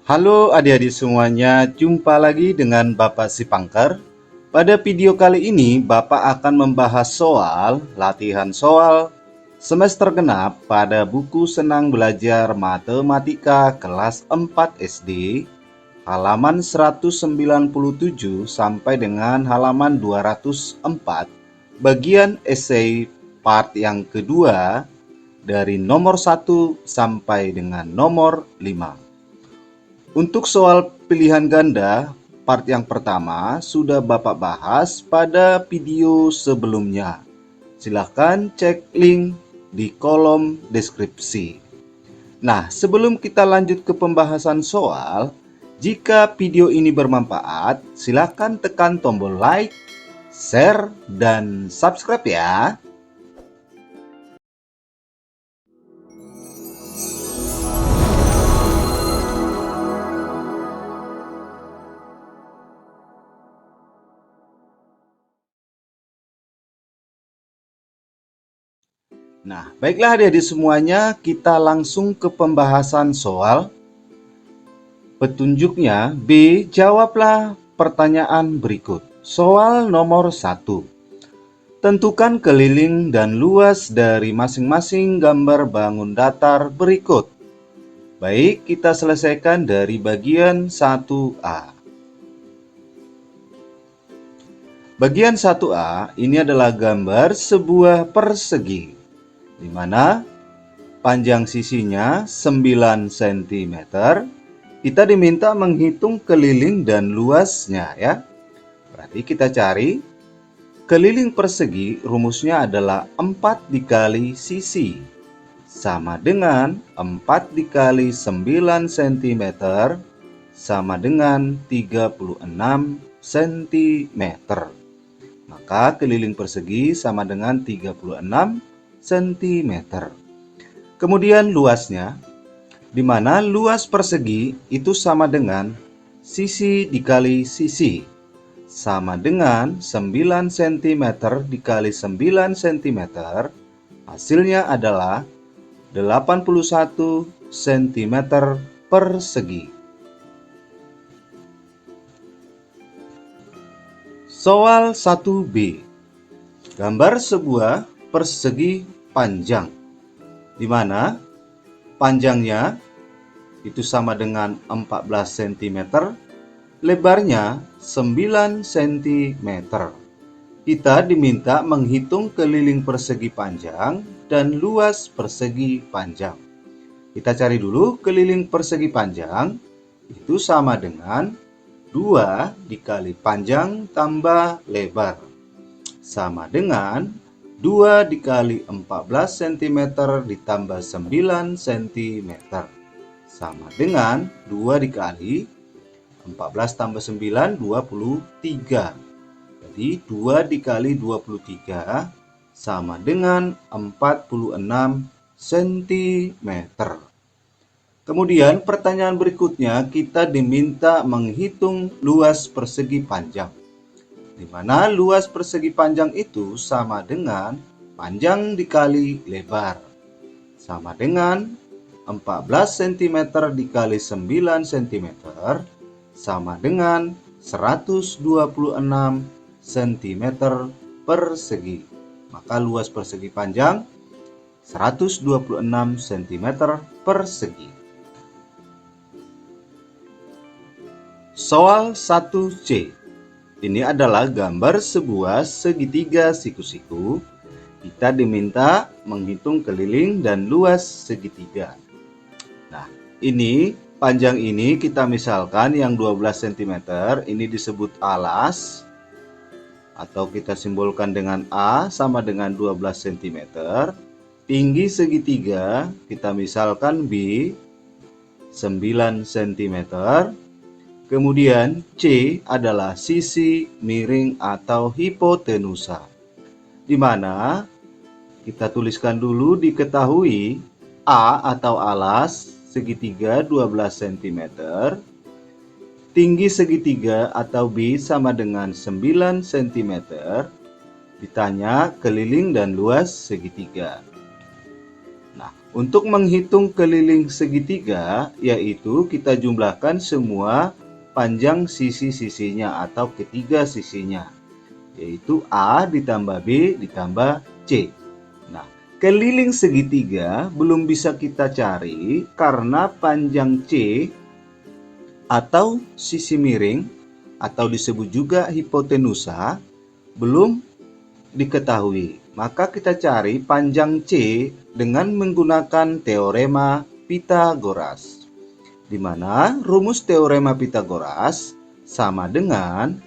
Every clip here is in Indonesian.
Halo adik-adik semuanya, jumpa lagi dengan Bapak Sipangker. Pada video kali ini, Bapak akan membahas soal latihan soal semester genap pada buku Senang Belajar Matematika kelas 4 SD, halaman 197 sampai dengan halaman 204, bagian esai part yang kedua dari nomor 1 sampai dengan nomor 5. Untuk soal pilihan ganda, part yang pertama sudah Bapak bahas pada video sebelumnya. Silahkan cek link di kolom deskripsi. Nah, sebelum kita lanjut ke pembahasan soal, jika video ini bermanfaat, silahkan tekan tombol like, share, dan subscribe ya. Nah, baiklah adik-adik semuanya, kita langsung ke pembahasan soal. Petunjuknya B. Jawablah pertanyaan berikut. Soal nomor 1. Tentukan keliling dan luas dari masing-masing gambar bangun datar berikut. Baik, kita selesaikan dari bagian 1A. Bagian 1A ini adalah gambar sebuah persegi, di mana panjang sisinya 9 cm. Kita diminta menghitung keliling dan luasnya ya. Berarti kita cari keliling persegi, rumusnya adalah 4 dikali sisi, sama dengan 4 dikali 9 cm, sama dengan 36 cm. Maka keliling persegi sama dengan 36 cm. Kemudian luasnya, di mana luas persegi itu sama dengan sisi dikali sisi, sama dengan 9 cm dikali 9 cm, hasilnya adalah 81 cm persegi. Soal 1B. Gambar sebuah persegi panjang, di mana panjangnya itu sama dengan 14 cm, lebarnya 9 cm. Kita diminta menghitung keliling persegi panjang dan luas persegi panjang. Kita cari dulu keliling persegi panjang, itu sama dengan 2 dikali panjang tambah lebar, sama dengan 2 dikali 14 cm ditambah 9 cm, sama dengan 2 dikali 14 tambah 9, 23. Jadi 2 dikali 23 sama dengan 46 cm. Kemudian pertanyaan berikutnya, kita diminta menghitung luas persegi panjang, di mana luas persegi panjang itu sama dengan panjang dikali lebar, sama dengan 14 cm dikali 9 cm, sama dengan 126 cm persegi. Maka luas persegi panjang 126 cm persegi. Soal 1C. Ini adalah gambar sebuah segitiga siku-siku. Kita diminta menghitung keliling dan luas segitiga. Nah, ini panjang ini kita misalkan yang 12 cm, ini disebut alas, atau kita simbolkan dengan A sama dengan 12 cm. Tinggi segitiga kita misalkan B 9 cm. Kemudian C adalah sisi miring atau hipotenusa, di mana kita tuliskan dulu diketahui A atau alas segitiga 12 cm, tinggi segitiga atau B sama dengan 9 cm, ditanya keliling dan luas segitiga. Nah, Untuk menghitung keliling segitiga, yaitu kita jumlahkan semua panjang sisi-sisinya atau ketiga sisinya, yaitu A ditambah B ditambah C. Nah, keliling segitiga belum bisa kita cari karena panjang C atau sisi miring atau disebut juga hipotenusa belum diketahui. Maka kita cari panjang C dengan menggunakan teorema Pitagoras, di mana rumus teorema Pitagoras sama dengan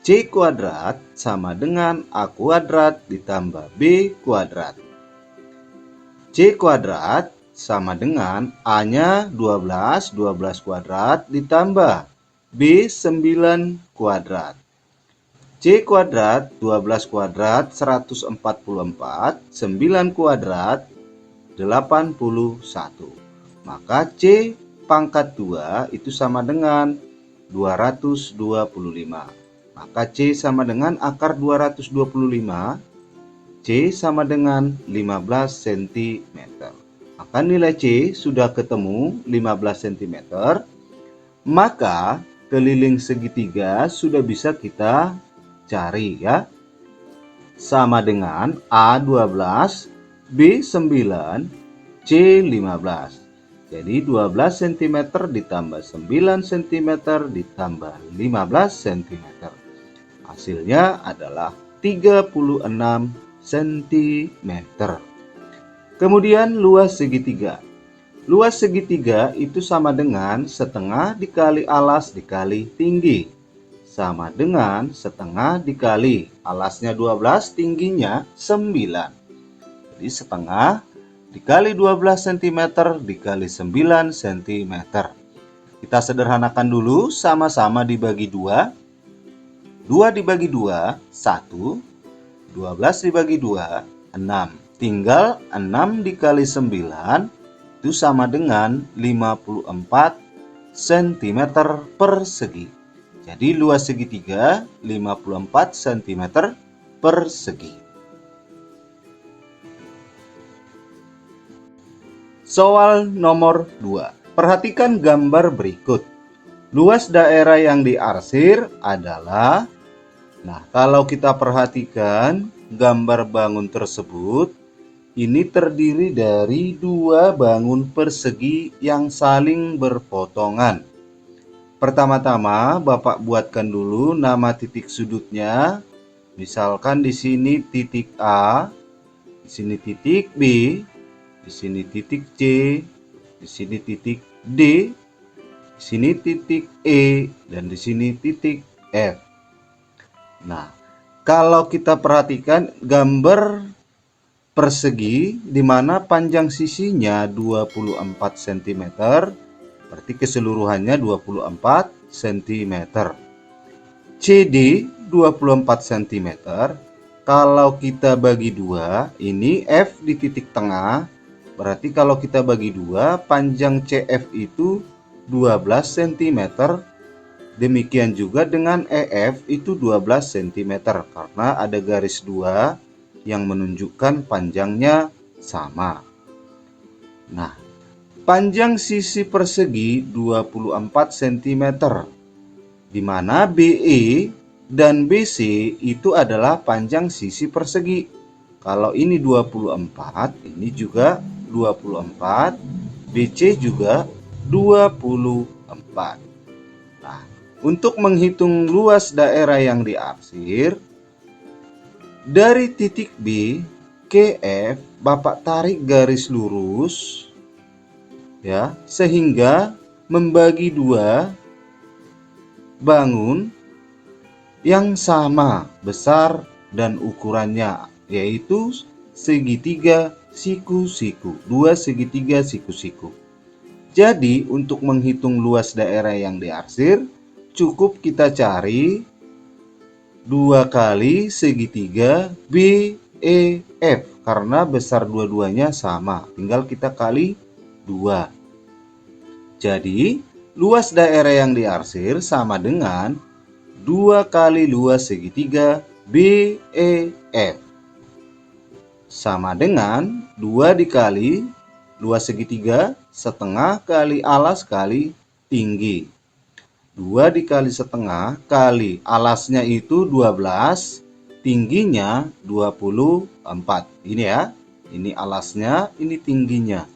C kuadrat sama dengan A kuadrat ditambah B kuadrat. C kuadrat sama dengan A-nya 12 kuadrat ditambah B 9 kuadrat. C kuadrat 12 kuadrat 144, 9 kuadrat 81. Maka C pangkat 2 itu sama dengan 225. Maka C sama dengan akar 225. C sama dengan 15 cm. Maka nilai C sudah ketemu 15 cm. Maka keliling segitiga sudah bisa kita cari ya. Sama dengan A12, B9, C15. Jadi 12 cm ditambah 9 cm ditambah 15 cm. Hasilnya adalah 36 cm. Kemudian luas segitiga. Luas segitiga itu sama dengan setengah dikali alas dikali tinggi. Sama dengan setengah dikali alasnya 12, tingginya 9. Jadi setengah dikali 12 cm dikali 9 cm. Kita sederhanakan dulu, sama-sama dibagi 2. 2 dibagi 2, 1. 12 dibagi 2, 6. Tinggal 6 dikali 9 itu sama dengan 54 cm persegi. Jadi luas segitiga 54 cm persegi. Soal nomor 2. Perhatikan gambar berikut. Luas daerah yang diarsir adalah, nah kalau kita perhatikan gambar bangun tersebut, ini terdiri dari dua bangun persegi yang saling berpotongan. Pertama-tama Bapak buatkan dulu nama titik sudutnya. Misalkan di sini titik A, di sini titik B, di sini titik C, di sini titik D, di sini titik E, dan di sini titik F. Nah, kalau kita perhatikan gambar persegi di mana panjang sisinya 24 cm, berarti keseluruhannya 24 cm. CD 24 cm. Kalau kita bagi 2, ini F di titik tengah. Berarti kalau kita bagi 2, panjang CF itu 12 cm. Demikian juga dengan EF itu 12 cm karena ada garis 2 yang menunjukkan panjangnya sama. Nah, panjang sisi persegi 24 cm, di mana BE dan BC itu adalah panjang sisi persegi. Kalau ini 24, ini juga 24, BC juga 24. Nah, untuk menghitung luas daerah yang diarsir, dari titik B ke F, Bapak tarik garis lurus ya, sehingga membagi 2 bangun yang sama besar dan ukurannya, yaitu segitiga siku-siku, 2 segitiga siku-siku. Jadi untuk menghitung luas daerah yang diarsir, cukup kita cari 2 kali segitiga BEF karena besar dua-duanya sama, tinggal kita kali 2. Jadi luas daerah yang diarsir sama dengan 2 kali luas segitiga BEF, sama dengan 2 dikali luas segitiga, setengah kali alas kali tinggi. 2 dikali setengah kali alasnya itu 12, tingginya 24. Ini ya, ini alasnya, ini tingginya.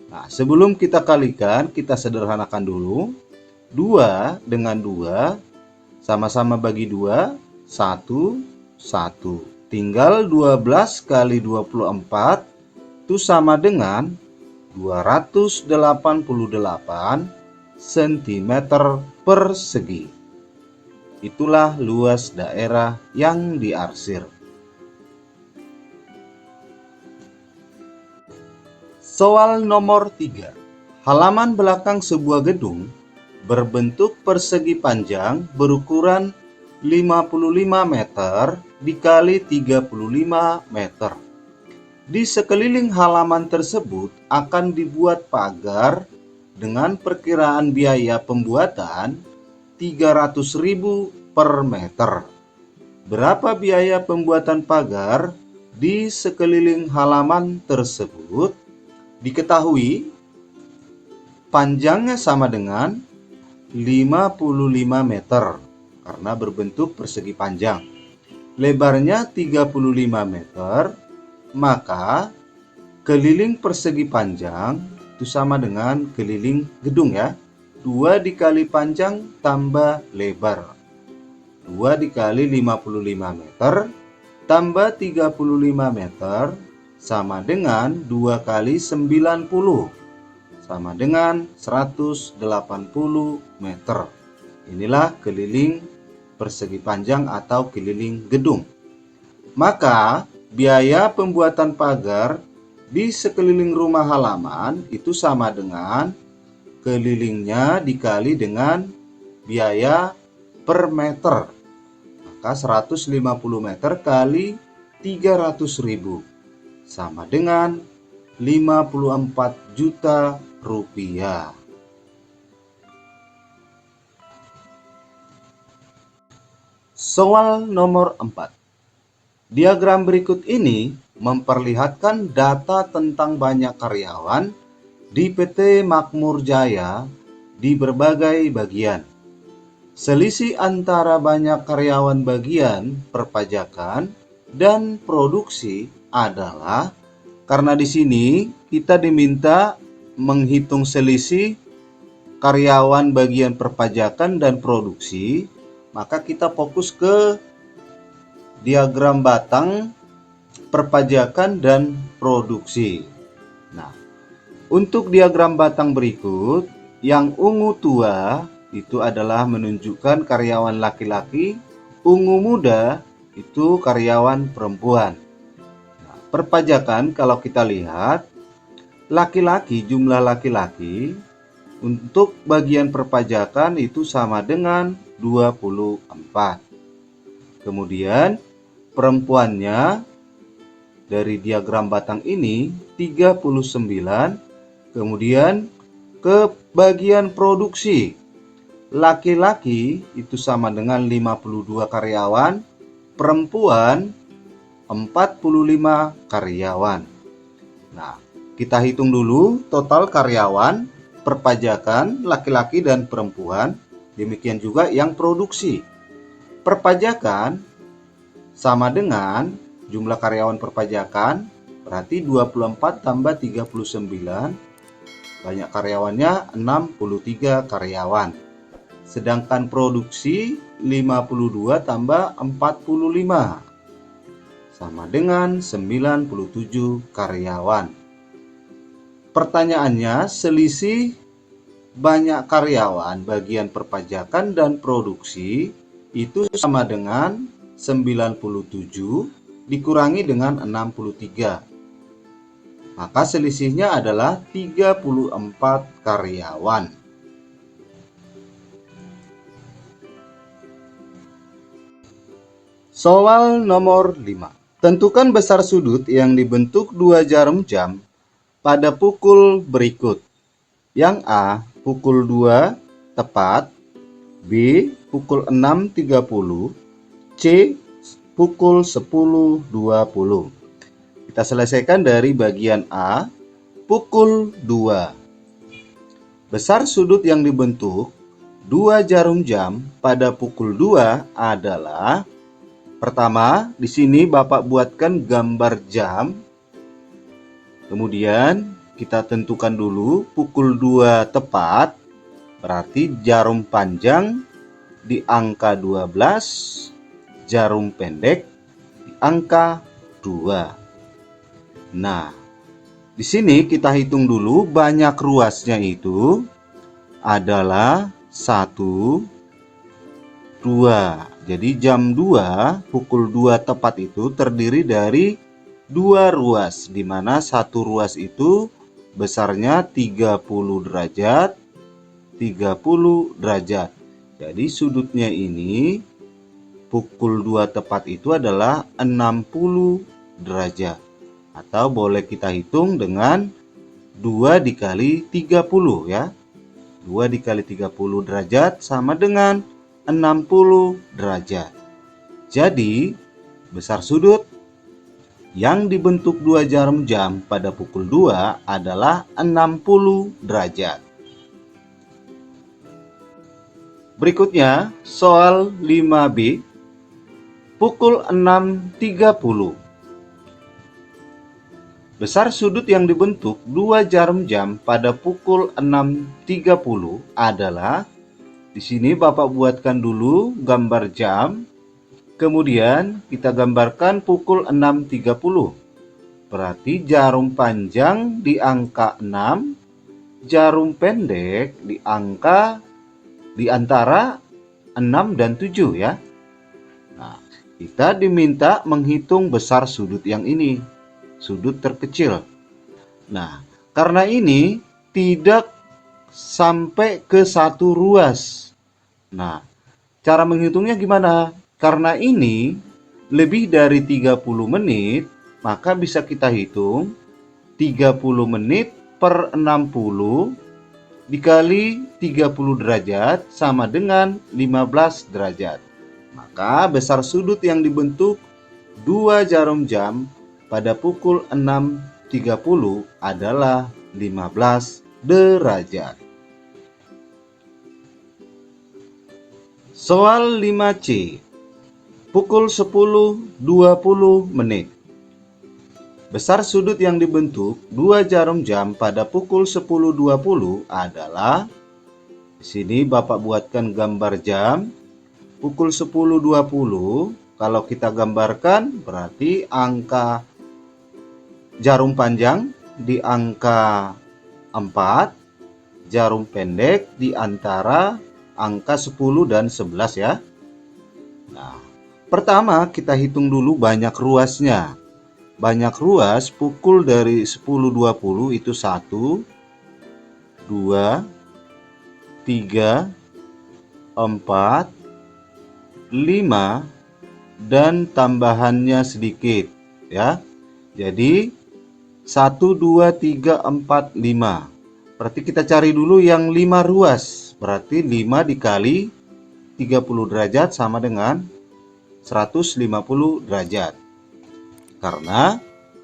Nah, sebelum kita kalikan, kita sederhanakan dulu. 2 dengan 2, sama-sama bagi 2, 1, 1. Tinggal 12 kali 24 itu sama dengan 288 cm persegi. Itulah luas daerah yang diarsir. Soal nomor 3. Halaman belakang sebuah gedung berbentuk persegi panjang berukuran 55 meter dikali 35 meter. Di sekeliling halaman tersebut akan dibuat pagar dengan perkiraan biaya pembuatan 300.000 per meter. Berapa biaya pembuatan pagar di sekeliling halaman tersebut? Diketahui panjangnya sama dengan 55 meter karena berbentuk persegi panjang. Lebarnya 35 meter. Maka keliling persegi panjang itu sama dengan keliling gedung ya. 2 dikali panjang tambah lebar. 2 dikali 55 meter tambah 35 meter sama dengan 2 kali 90. Sama dengan 180 meter. Inilah keliling persegi panjang atau keliling gedung. Maka biaya pembuatan pagar di sekeliling rumah halaman itu sama dengan kelilingnya dikali dengan biaya per meter. Maka 150 meter kali 300.000 sama dengan 54 juta rupiah. Soal nomor 4. Diagram berikut ini memperlihatkan data tentang banyak karyawan di PT Makmur Jaya di berbagai bagian. Selisih antara banyak karyawan bagian perpajakan dan produksi adalah, karena di sini kita diminta menghitung selisih karyawan bagian perpajakan dan produksi, maka kita fokus ke diagram batang perpajakan dan produksi. Nah, untuk diagram batang berikut, yang ungu tua itu adalah menunjukkan karyawan laki-laki, ungu muda itu karyawan perempuan. Nah, perpajakan kalau kita lihat, laki-laki, jumlah laki-laki untuk bagian perpajakan itu sama dengan 24. Kemudian perempuannya dari diagram batang ini 39. Kemudian ke bagian produksi, laki-laki itu sama dengan 52 karyawan, perempuan 45 karyawan. Nah, kita hitung dulu total karyawan perpajakan laki-laki dan perempuan. Demikian juga yang produksi. Perpajakan sama dengan jumlah karyawan perpajakan, berarti 24 tambah 39, banyak karyawannya 63 karyawan. Sedangkan produksi 52 tambah 45, sama dengan 97 karyawan. Pertanyaannya, selisih banyak karyawan bagian perpajakan dan produksi itu sama dengan 97 dikurangi dengan 63. Maka selisihnya adalah 34 karyawan. Soal nomor 5. Tentukan besar sudut yang dibentuk 2 jarum jam pada pukul berikut. Yang A, pukul 2 tepat, B, pukul 6.30, C, pukul 10.20. Kita selesaikan dari bagian A. pukul 2. Besar sudut yang dibentuk dua jarum jam pada pukul 2 adalah, pertama, di sini Bapak buatkan gambar jam. Kemudian kita tentukan dulu pukul 2 tepat, berarti jarum panjang di angka 12, jarum pendek di angka 2. Nah, di sini kita hitung dulu banyak ruasnya itu adalah 1, 2. Jadi jam 2, pukul 2 tepat itu terdiri dari 2 ruas, di mana satu ruas itu besarnya 30 derajat, 30 derajat. Jadi sudutnya ini pukul 2 tepat itu adalah 60 derajat. Atau boleh kita hitung dengan 2 dikali 30 ya. 2 dikali 30 derajat sama dengan 60 derajat. Jadi besar sudut yang dibentuk 2 jarum jam pada pukul 2 adalah 60 derajat. Berikutnya soal 5B, pukul 6.30. Besar sudut yang dibentuk 2 jarum jam pada pukul 6.30 adalah, di sini Bapak buatkan dulu gambar jam, kemudian kita gambarkan pukul 6.30. Berarti jarum panjang di angka 6, jarum pendek di antara 6 dan 7 ya. Nah, kita diminta menghitung besar sudut yang ini, sudut terkecil. Nah, karena ini tidak sampai ke satu ruas. Nah, cara menghitungnya gimana? Karena ini lebih dari 30 menit, maka bisa kita hitung 30 menit per 60 dikali 30 derajat sama dengan 15 derajat. Maka besar sudut yang dibentuk 2 jarum jam pada pukul 6.30 adalah 15 derajat. Soal 5C, pukul 10.20 menit. Besar sudut yang dibentuk 2 jarum jam pada pukul 10.20 adalah, di sini Bapak buatkan gambar jam. Pukul 10.20 kalau kita gambarkan berarti angka jarum panjang di angka 4, jarum pendek di antara angka 10 dan 11 ya. Nah, pertama kita hitung dulu banyak ruasnya. Banyak ruas pukul dari 10.20 itu 1, 2, 3, 4, 5, dan tambahannya sedikit ya. Jadi 1, 2, 3, 4, 5. Berarti kita cari dulu yang 5 ruas. Berarti 5 dikali 30 derajat sama dengan 150 derajat. Karena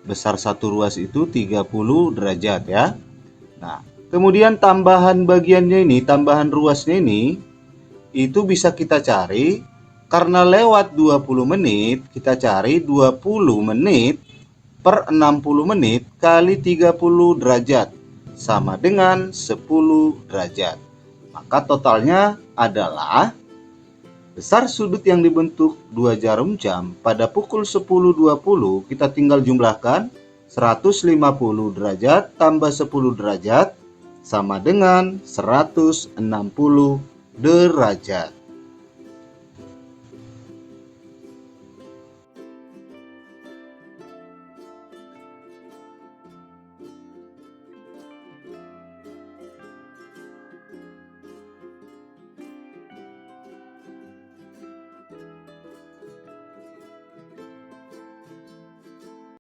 besar satu ruas itu 30 derajat ya. Nah, kemudian tambahan bagiannya ini, tambahan ruasnya ini, itu bisa kita cari karena lewat 20 menit, kita cari 20 menit per 60 menit kali 30 derajat sama dengan 10 derajat. Maka totalnya adalah besar sudut yang dibentuk 2 jarum jam pada pukul 10.20 kita tinggal jumlahkan 150 derajat tambah 10 derajat sama dengan 160 derajat.